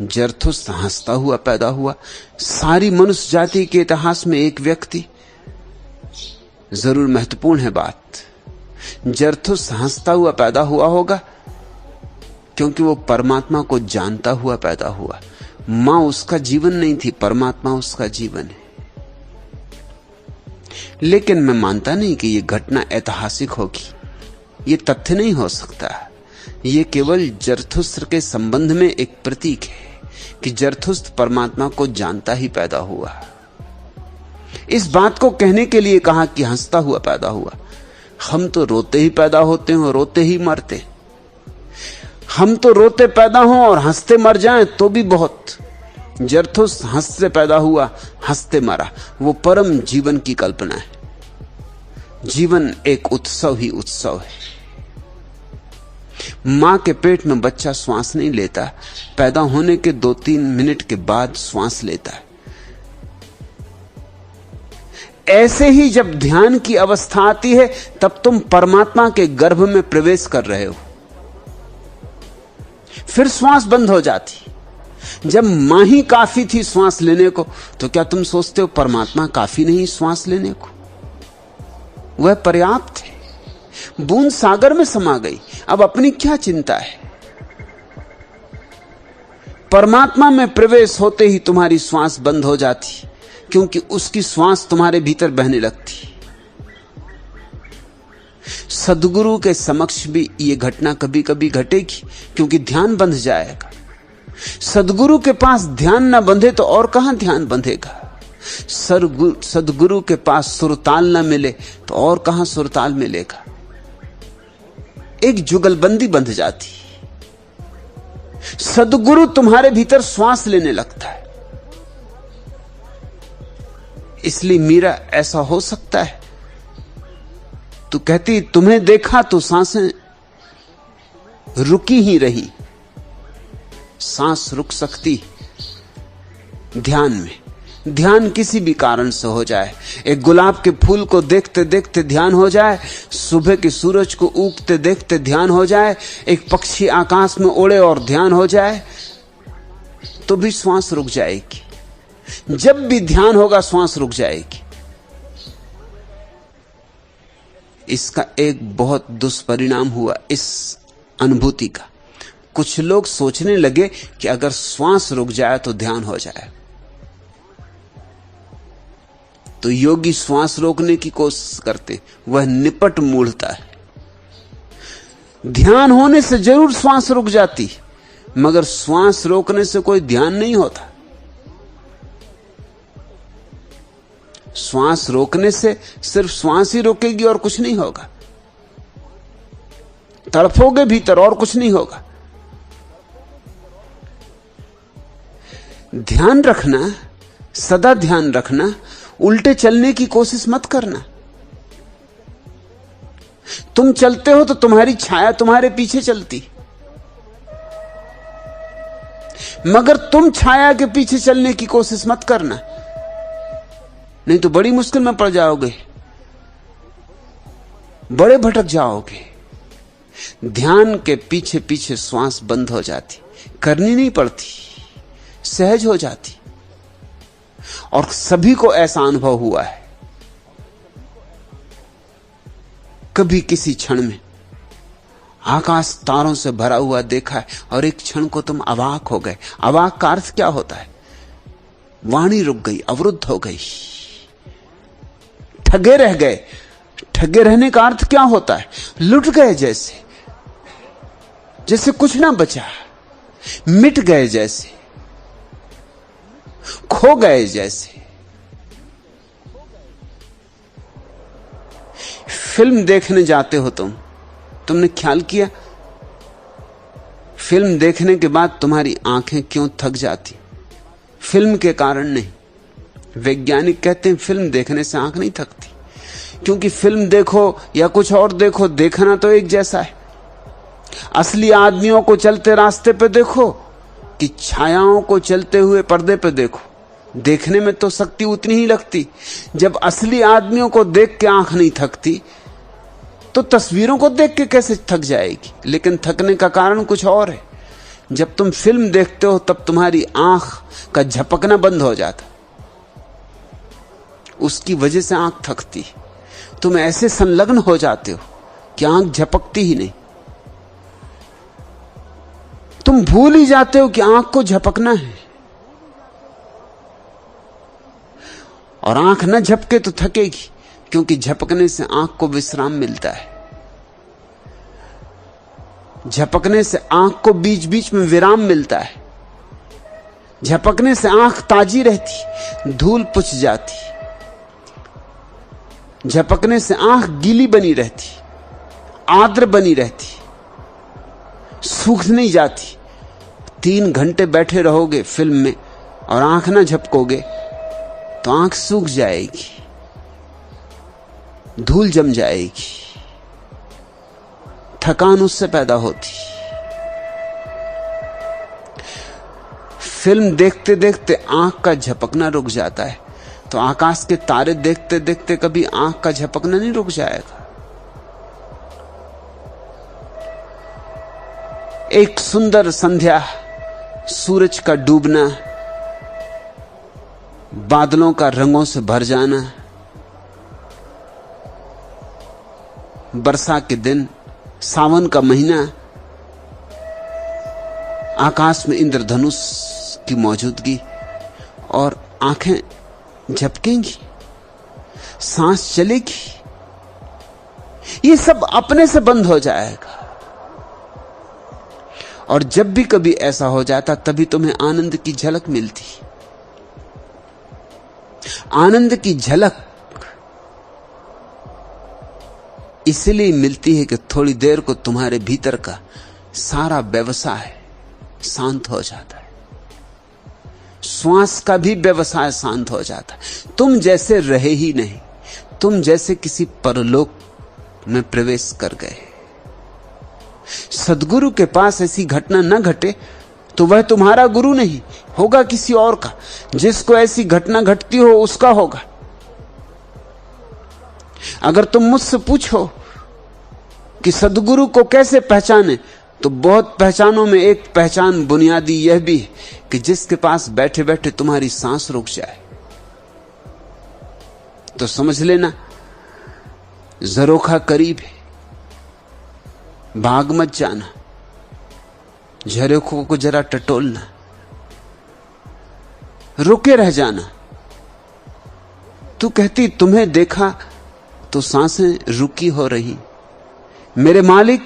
जरथुस्त हंसता हुआ पैदा हुआ। सारी मनुष्य जाति के इतिहास में एक व्यक्ति जरूर महत्वपूर्ण है बात, जरथुस्त हंसता हुआ पैदा हुआ होगा क्योंकि वो परमात्मा को जानता हुआ पैदा हुआ। मां उसका जीवन नहीं थी, परमात्मा उसका जीवन है। लेकिन मैं मानता नहीं कि यह घटना ऐतिहासिक होगी, यह तथ्य नहीं हो सकता। यह केवल जरथुस्त्र के संबंध में एक प्रतीक है कि जरथुस्त्र परमात्मा को जानता ही पैदा हुआ। इस बात को कहने के लिए कहा कि हंसता हुआ पैदा हुआ। हम तो रोते ही पैदा होते हैं और रोते ही मरते हैं। हम तो रोते पैदा हों और हंसते मर जाएं तो भी बहुत। जरथुस्त्र हंसते पैदा हुआ, हंसते मरा। वो परम जीवन की कल्पना है। जीवन एक उत्सव ही उत्सव है। मां के पेट में बच्चा श्वास नहीं लेता, पैदा होने के 2-3 मिनट के बाद श्वास लेता है। ऐसे ही जब ध्यान की अवस्था आती है तब तुम परमात्मा के गर्भ में प्रवेश कर रहे हो। फिर श्वास बंद हो जाती। जब मां ही काफी थी श्वास लेने को, तो क्या तुम सोचते हो परमात्मा काफी नहीं श्वास लेने को? वह पर्याप्त है। बूंद सागर में समा गई, अब अपनी क्या चिंता है? परमात्मा में प्रवेश होते ही तुम्हारी श्वास बंद हो जाती, क्योंकि उसकी श्वास तुम्हारे भीतर बहने लगती। सद्गुरु के समक्ष भी यह घटना कभी कभी घटेगी, क्योंकि ध्यान बंध जाएगा। सद्गुरु के पास ध्यान न बंधे तो और कहां ध्यान बंधेगा? सद्गुरु के पास सुरताल न मिले तो और कहां सुरताल मिलेगा? एक जुगलबंदी बंध जाती। सद्गुरु तुम्हारे भीतर श्वास लेने लगता है। इसलिए मीरा ऐसा हो सकता है, तो कहती तुम्हें देखा तो सांसें रुकी ही रही। सांस रुक सकती ध्यान में। ध्यान किसी भी कारण से हो जाए। एक गुलाब के फूल को देखते देखते ध्यान हो जाए, सुबह के सूरज को उगते देखते ध्यान हो जाए, एक पक्षी आकाश में उड़े और ध्यान हो जाए, तो भी श्वास रुक जाएगी। जब भी ध्यान होगा श्वास रुक जाएगी। इसका एक बहुत दुष्परिणाम हुआ इस अनुभूति का। कुछ लोग सोचने लगे कि अगर श्वास रुक जाए तो ध्यान हो जाए। तो योगी श्वास रोकने की कोशिश करते, वह निपट मूढ़ता है। ध्यान होने से जरूर श्वास रुक जाती, मगर श्वास रोकने से कोई ध्यान नहीं होता। श्वास रोकने से सिर्फ श्वास ही रोकेगी और कुछ नहीं होगा। तड़फोगे भीतर और कुछ नहीं होगा। ध्यान रखना, सदा ध्यान रखना, उल्टे चलने की कोशिश मत करना। तुम चलते हो तो तुम्हारी छाया तुम्हारे पीछे चलती, मगर तुम छाया के पीछे चलने की कोशिश मत करना, नहीं तो बड़ी मुश्किल में पड़ जाओगे, बड़े भटक जाओगे। ध्यान के पीछे पीछे श्वास बंद हो जाती, करनी नहीं पड़ती, सहज हो जाती। और सभी को ऐसा अनुभव हुआ है। कभी किसी क्षण में आकाश तारों से भरा हुआ देखा है और एक क्षण को तुम अवाक हो गए। अवाक का अर्थ क्या होता है? वाणी रुक गई, अवरुद्ध हो गई, ठगे रह गए। ठगे रहने का अर्थ क्या होता है? लुट गए, जैसे कुछ ना बचा, मिट गए, जैसे खो गए। जैसे फिल्म देखने जाते हो तुमने ख्याल किया फिल्म देखने के बाद तुम्हारी आंखें क्यों थक जाती? फिल्म के कारण नहीं। वैज्ञानिक कहते हैं फिल्म देखने से आंख नहीं थकती, क्योंकि फिल्म देखो या कुछ और देखो, देखना तो एक जैसा है। असली आदमियों को चलते रास्ते पे देखो कि छायाओं को चलते हुए पर्दे पे देखो, देखने में तो शक्ति उतनी ही लगती। जब असली आदमियों को देख के आंख नहीं थकती, तो तस्वीरों को देख के कैसे थक जाएगी? लेकिन थकने का कारण कुछ और है। जब तुम फिल्म देखते हो तब तुम्हारी आंख का झपकना बंद हो जाता, उसकी वजह से आंख थकती। तुम ऐसे संलग्न हो जाते हो कि आंख झपकती ही नहीं। तुम भूल ही जाते हो कि आंख को झपकना है। और आंख न झपके तो थकेगी, क्योंकि झपकने से आंख को विश्राम मिलता है। झपकने से आंख को बीच बीच में विराम मिलता है। झपकने से आंख ताजी रहती, धूल पुछ जाती। झपकने से आंख गीली बनी रहती, आर्द्र बनी रहती, सूख नहीं जाती। 3 घंटे बैठे रहोगे फिल्म में और आंख ना झपकोगे तो आंख सूख जाएगी, धूल जम जाएगी, थकान उससे पैदा होती। फिल्म देखते देखते आंख का झपकना रुक जाता है, तो आकाश के तारे देखते देखते कभी आंख का झपकना नहीं रुक जाएगा। एक सुंदर संध्या, सूरज का डूबना, बादलों का रंगों से भर जाना, वर्षा के दिन, सावन का महीना, आकाश में इंद्रधनुष की मौजूदगी, और आंखें झपकेंगी, सांस चलेगी। ये सब अपने से बंद हो जाएगा। और जब भी कभी ऐसा हो जाता तभी तुम्हें आनंद की झलक मिलती। आनंद की झलक इसलिए मिलती है कि थोड़ी देर को तुम्हारे भीतर का सारा व्यवसाय शांत हो जाता है। श्वास का भी व्यवसाय शांत हो जाता है। तुम जैसे रहे ही नहीं, तुम जैसे किसी परलोक में प्रवेश कर गए। सद्गुरु के पास ऐसी घटना न घटे तो वह तुम्हारा गुरु नहीं होगा, किसी और का। जिसको ऐसी घटना घटती हो उसका होगा। अगर तुम मुझसे पूछो कि सद्गुरु को कैसे पहचाने, तो बहुत पहचानों में एक पहचान बुनियादी यह भी है कि जिसके पास बैठे बैठे तुम्हारी सांस रुक जाए तो समझ लेना ज़रोखा करीब है। भाग मत जाना, झरोखों को जरा टटोलना, रुके रह जाना। तू कहती तुम्हें देखा तो सांसें रुकी हो रही। मेरे मालिक,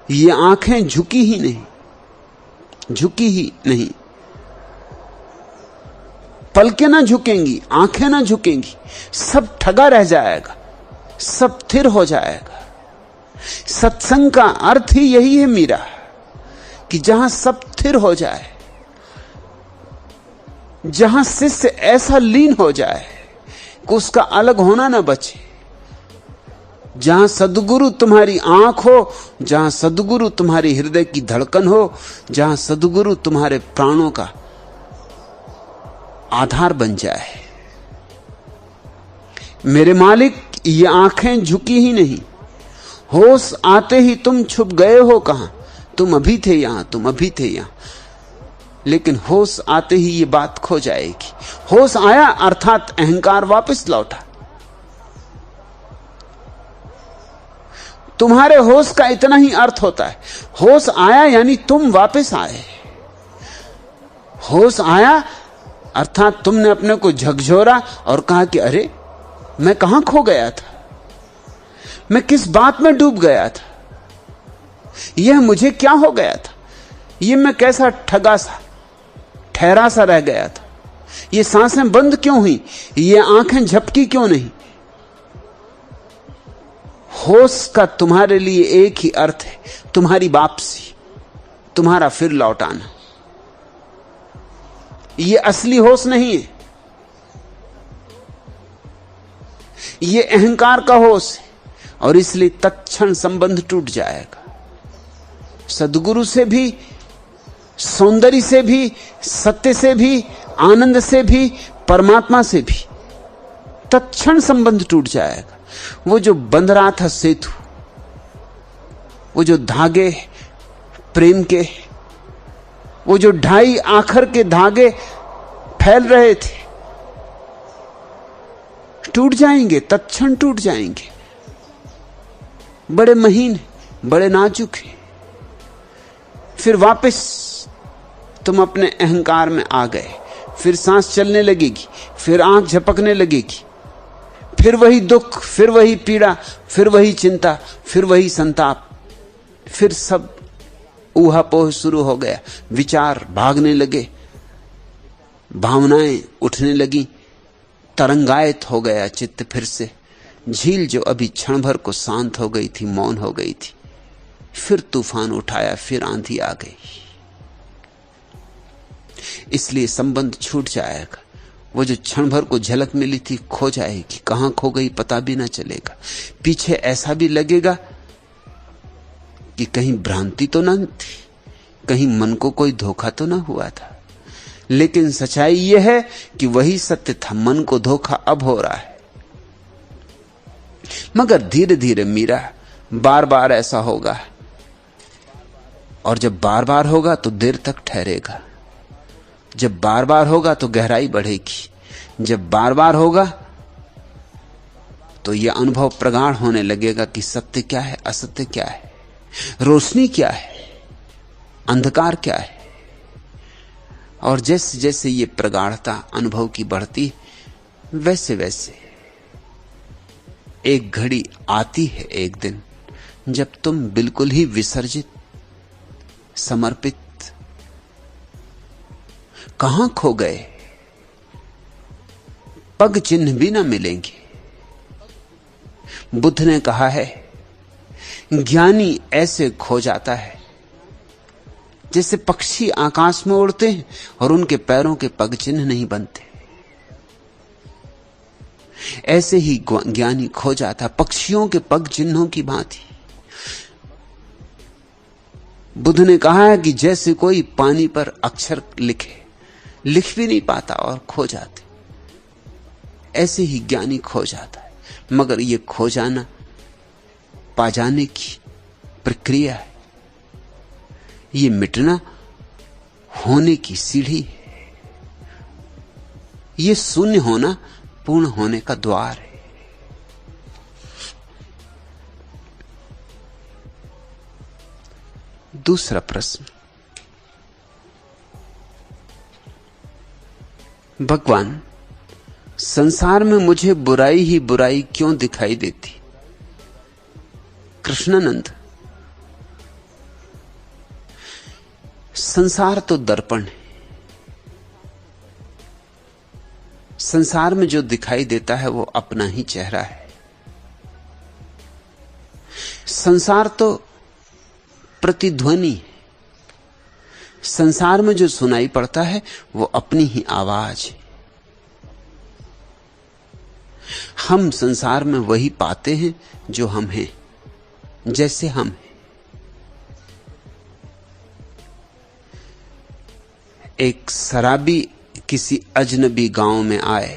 ये आंखें झुकी ही नहीं, झुकी ही नहीं। पलकें ना झुकेंगी, आंखें ना झुकेंगी, सब ठगा रह जाएगा, सब स्थिर हो जाएगा। सत्संग का अर्थ ही यही है मीरा, कि जहां सब स्थिर हो जाए, जहां शिष्य ऐसा लीन हो जाए कि उसका अलग होना ना बचे, जहां सद्गुरु तुम्हारी आंख हो, जहां सद्गुरु तुम्हारी हृदय की धड़कन हो, जहां सद्गुरु तुम्हारे प्राणों का आधार बन जाए। मेरे मालिक, ये आंखें झुकी ही नहीं। होश आते ही तुम छुप गए हो कहां? तुम अभी थे यहां, तुम अभी थे यहां, लेकिन होश आते ही ये बात खो जाएगी। होश आया अर्थात अहंकार वापस लौटा। तुम्हारे होश का इतना ही अर्थ होता है, होश आया यानी तुम वापस आए। होश आया अर्थात तुमने अपने को झकझोरा और कहा कि अरे मैं कहां खो गया था, मैं किस बात में डूब गया था, यह मुझे क्या हो गया था, यह मैं कैसा ठगा सा ठहरा सा रह गया था, ये सांसें बंद क्यों हुई, ये आंखें झपकी क्यों नहीं। होश का तुम्हारे लिए एक ही अर्थ है, तुम्हारी वापसी, तुम्हारा फिर लौट आना। ये असली होश नहीं है, ये अहंकार का होश है, और इसलिए तत्क्षण संबंध टूट जाएगा। सद्गुरु से भी, सौंदर्य से भी, सत्य से भी, आनंद से भी, परमात्मा से भी तत्क्षण संबंध टूट जाएगा। वो जो बंध रहा था सेतु, वो जो धागे प्रेम के वो जो 2.5 आखर के धागे फैल रहे थे टूट जाएंगे, तत्क्षण टूट जाएंगे। बड़े महीन, बड़े नाजुक हैं। फिर वापस तुम अपने अहंकार में आ गए, फिर सांस चलने लगेगी, फिर आंख झपकने लगेगी, फिर वही दुख, फिर वही पीड़ा, फिर वही चिंता, फिर वही संताप, फिर सब ऊहापोह शुरू हो गया। विचार भागने लगे, भावनाएं उठने लगी, तरंगायत हो गया चित्त फिर से। झील जो अभी क्षण भर को शांत हो गई थी, मौन हो गई थी, फिर तूफान उठाया, फिर आंधी आ गई। इसलिए संबंध छूट जाएगा। वो जो क्षण भर को झलक मिली थी खो जाएगी, कहां खो गई पता भी ना चलेगा। पीछे ऐसा भी लगेगा कि कहीं भ्रांति तो ना थी, कहीं मन को कोई धोखा तो ना हुआ था। लेकिन सच्चाई यह है कि वही सत्य था, मन को धोखा अब हो रहा है। मगर धीरे धीरे मीरा, बार बार ऐसा होगा, और जब बार बार होगा तो देर तक ठहरेगा। जब बार बार होगा तो गहराई बढ़ेगी। जब बार बार होगा तो यह अनुभव प्रगाढ़ होने लगेगा कि सत्य क्या है, असत्य क्या है, रोशनी क्या है, अंधकार क्या है। और जैसे जैसे ये प्रगाढ़ता अनुभव की बढ़ती, वैसे वैसे एक घड़ी आती है, एक दिन, जब तुम बिल्कुल ही विसर्जित, समर्पित, कहां खो गए, पग चिन्ह भी ना मिलेंगे। बुद्ध ने कहा है, ज्ञानी ऐसे खो जाता है जैसे पक्षी आकाश में उड़ते हैं और उनके पैरों के पग चिन्ह नहीं बनते। ऐसे ही ज्ञानी खो जाता पक्षियों के पग चिन्हों की भांति। बुद्ध ने कहा है कि जैसे कोई पानी पर अक्षर लिखे, लिख भी नहीं पाता और खो जाते, ऐसे ही ज्ञानी खो जाता है। मगर यह खो जाना पा जाने की प्रक्रिया है, यह मिटना होने की सीढ़ी है, यह शून्य होना पूर्ण होने का द्वार है। दूसरा प्रश्न, भगवान, संसार में मुझे बुराई ही बुराई क्यों दिखाई देती? कृष्णानंद, संसार तो दर्पण है। संसार में जो दिखाई देता है वो अपना ही चेहरा है। संसार तो प्रतिध्वनि है। संसार में जो सुनाई पड़ता है वो अपनी ही आवाज है। हम संसार में वही पाते हैं जो हम हैं, जैसे हम हैं। एक शराबी किसी अजनबी गांव में आए,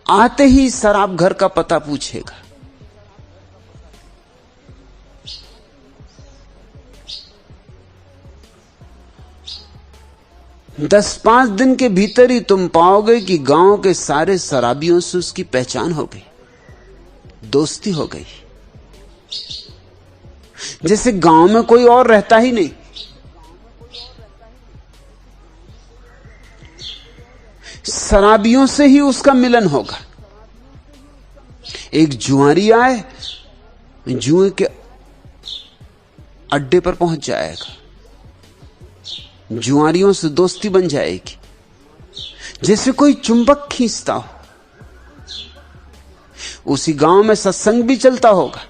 आते ही शराब घर का पता पूछेगा। दस 5 दिन के भीतर ही तुम पाओगे कि गांव के सारे शराबियों से उसकी पहचान हो गई, दोस्ती हो गई, जैसे गांव में कोई और रहता ही नहीं। शराबियों से ही उसका मिलन होगा। एक जुआरी आए, जुए के अड्डे पर पहुंच जाएगा, जुआरियों से दोस्ती बन जाएगी, जैसे कोई चुंबक खींचता हो। उसी गांव में सत्संग भी चलता होगा,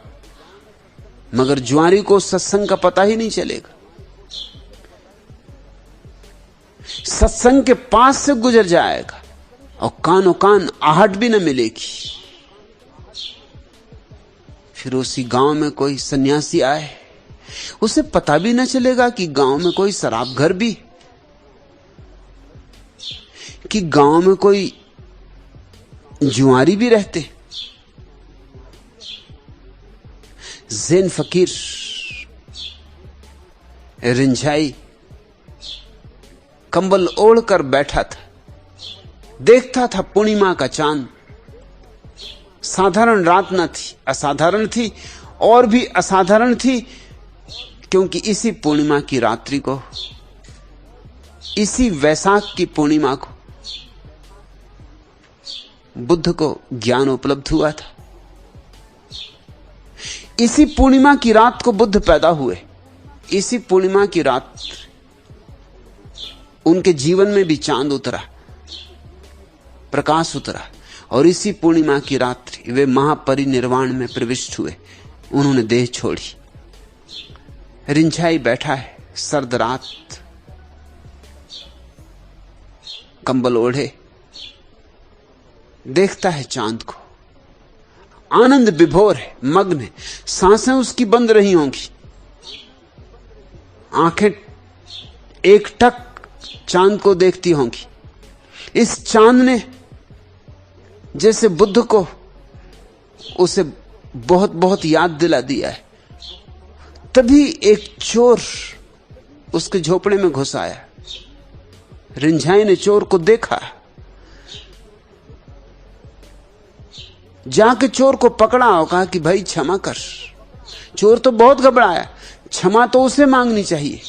मगर जुआरी को सत्संग का पता ही नहीं चलेगा। सत्संग के पास से गुजर जाएगा और कानों कान आहट भी न मिलेगी। फिर उसी गांव में कोई सन्यासी आए, उसे पता भी न चलेगा कि गांव में कोई शराब घर भी, कि गांव में कोई जुआरी भी रहते। ज़ेन फकीर रिंझाई कंबल ओढ़कर बैठा था, देखता था पूर्णिमा का चांद। साधारण रात न थी, असाधारण थी, और भी असाधारण थी क्योंकि इसी पूर्णिमा की रात्रि को, इसी वैशाख की पूर्णिमा को बुद्ध को ज्ञान उपलब्ध हुआ था। इसी पूर्णिमा की रात को बुद्ध पैदा हुए। इसी पूर्णिमा की रात उनके जीवन में भी चांद उतरा, प्रकाश उतरा, और इसी पूर्णिमा की रात्रि वे महापरिनिर्वाण में प्रविष्ट हुए। उन्होंने देह छोड़ी। रिंझाई बैठा है, सर्द रात, कंबल ओढ़े, देखता है चांद को। आनंद विभोर है, मग्न है, सांसें उसकी बंद रही होंगी, आंखें एकटक चांद को देखती होंगी। इस चांद ने जैसे बुद्ध को उसे बहुत बहुत याद दिला दिया है। तभी एक चोर उसके झोपड़े में घुस आया। रिंझाई ने चोर को देखा, जाके चोर को पकड़ा और कहा कि भाई क्षमा कर। चोर तो बहुत घबराया, क्षमा तो उसे मांगनी चाहिए।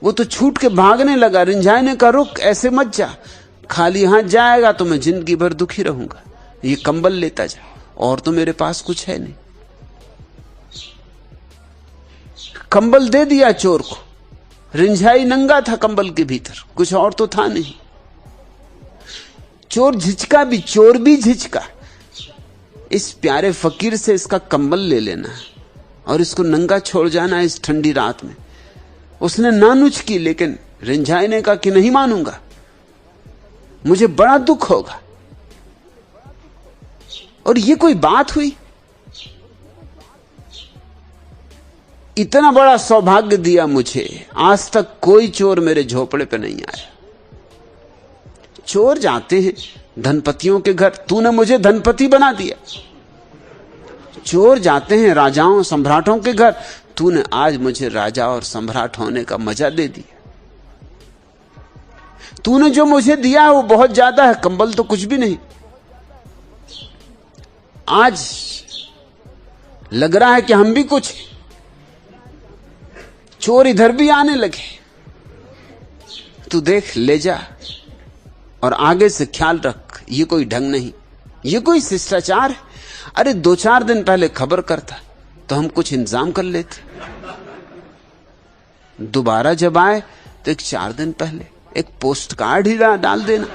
वो तो छूट के भागने लगा। रिंझाई ने कहा रुक, ऐसे मत जा, खाली हाथ जाएगा तो मैं जिंदगी भर दुखी रहूंगा। ये कंबल लेता जा, और तो मेरे पास कुछ है नहीं। कंबल दे दिया चोर को। रिंझाई नंगा था कंबल के भीतर, कुछ और तो था नहीं। चोर झिझका भी, चोर भी झिझका। इस प्यारे फकीर से इसका कंबल ले लेना और इसको नंगा छोड़ जाना इस ठंडी रात में। उसने नानुच की, लेकिन रिंझाई ने कहा कि नहीं मानूंगा, मुझे बड़ा दुख होगा। और ये कोई बात हुई? इतना बड़ा सौभाग्य दिया मुझे, आज तक कोई चोर मेरे झोपड़े पे नहीं आया। चोर जाते हैं धनपतियों के घर, तूने मुझे धनपति बना दिया। चोर जाते हैं राजाओं सम्राटों के घर, तूने आज मुझे राजा और सम्राट होने का मजा दे दिया। तूने जो मुझे दिया है वो बहुत ज्यादा है, कंबल तो कुछ भी नहीं। आज लग रहा है कि हम भी कुछ। चोर इधर भी आने लगे। तू देख, ले जा, और आगे से ख्याल रख, ये कोई ढंग नहीं, ये कोई शिष्टाचार है। अरे 2-4 दिन पहले खबर करता तो हम कुछ इंतजाम कर लेते। दोबारा जब आए तो 4 दिन पहले एक पोस्ट कार्ड ही डाल देना,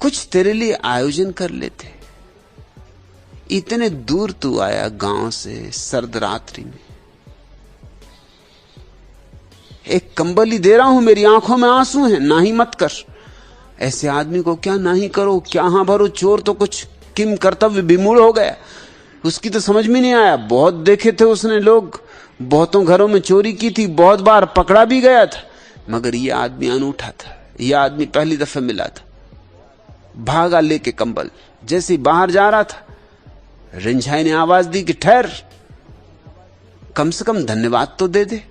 कुछ तेरे लिए आयोजन कर लेते। इतने दूर तू आया गांव से सर्द रात्रि में। एक कंबल ही दे रहा हूं, मेरी आंखों में आंसू हैं, ना ही मत कर। ऐसे आदमी को क्या ना ही करो, क्या हां भरो। चोर तो कुछ किम कर्तव्य विमूढ़ हो गया, उसकी तो समझ में नहीं आया। बहुत देखे थे उसने लोग, बहुतों घरों में चोरी की थी, बहुत बार पकड़ा भी गया था, मगर यह आदमी अनूठा था। यह आदमी पहली दफे मिला था। भागा लेके कंबल, जैसे ही बाहर जा रहा था रिंझाई ने आवाज दी कि ठहर, कम से कम धन्यवाद तो दे दे,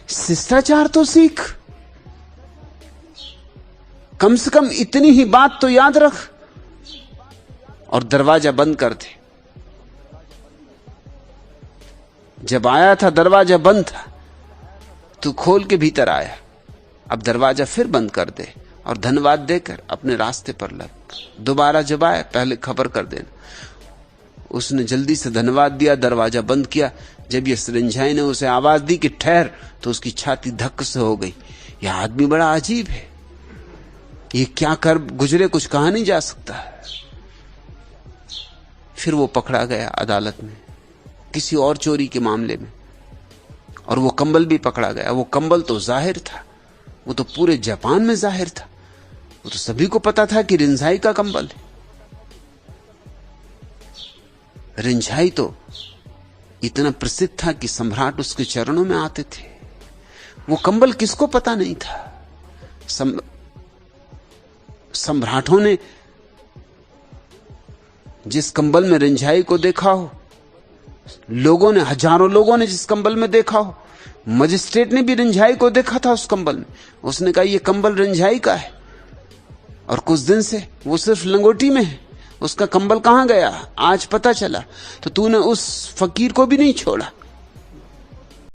शिष्टाचार तो सीख, कम से कम इतनी ही बात तो याद रख, और दरवाजा बंद कर दे। जब आया था दरवाजा बंद था, तू खोल के भीतर आया, अब दरवाजा फिर बंद कर दे और धन्यवाद देकर अपने रास्ते पर लग। दोबारा जब आए पहले खबर कर देना। उसने जल्दी से धन्यवाद दिया, दरवाजा बंद किया। जब ये रिंझाई ने उसे आवाज दी कि ठहर, तो उसकी छाती धक्क से हो गई। यह आदमी बड़ा अजीब है, ये क्या कर गुजरे कुछ कहा नहीं जा सकता। फिर वो पकड़ा गया अदालत में किसी और चोरी के मामले में, और वो कंबल भी पकड़ा गया। वो कंबल तो जाहिर था, वो तो पूरे जापान में जाहिर था, वो तो सभी को पता था कि रिंझाई का कंबल है। रिंझाई तो इतना प्रसिद्ध था कि सम्राट उसके चरणों में आते थे। वो कंबल किसको पता नहीं था? सम्राटों ने जिस कंबल में रिंझाई को देखा हो, लोगों ने, हजारों लोगों ने जिस कंबल में देखा हो, मजिस्ट्रेट ने भी रिंझाई को देखा था उस कंबल में। उसने कहा यह कंबल रिंझाई का है, और कुछ दिन से वो सिर्फ लंगोटी में है, उसका कंबल कहां गया आज पता चला। तो तूने उस फकीर को भी नहीं छोड़ा।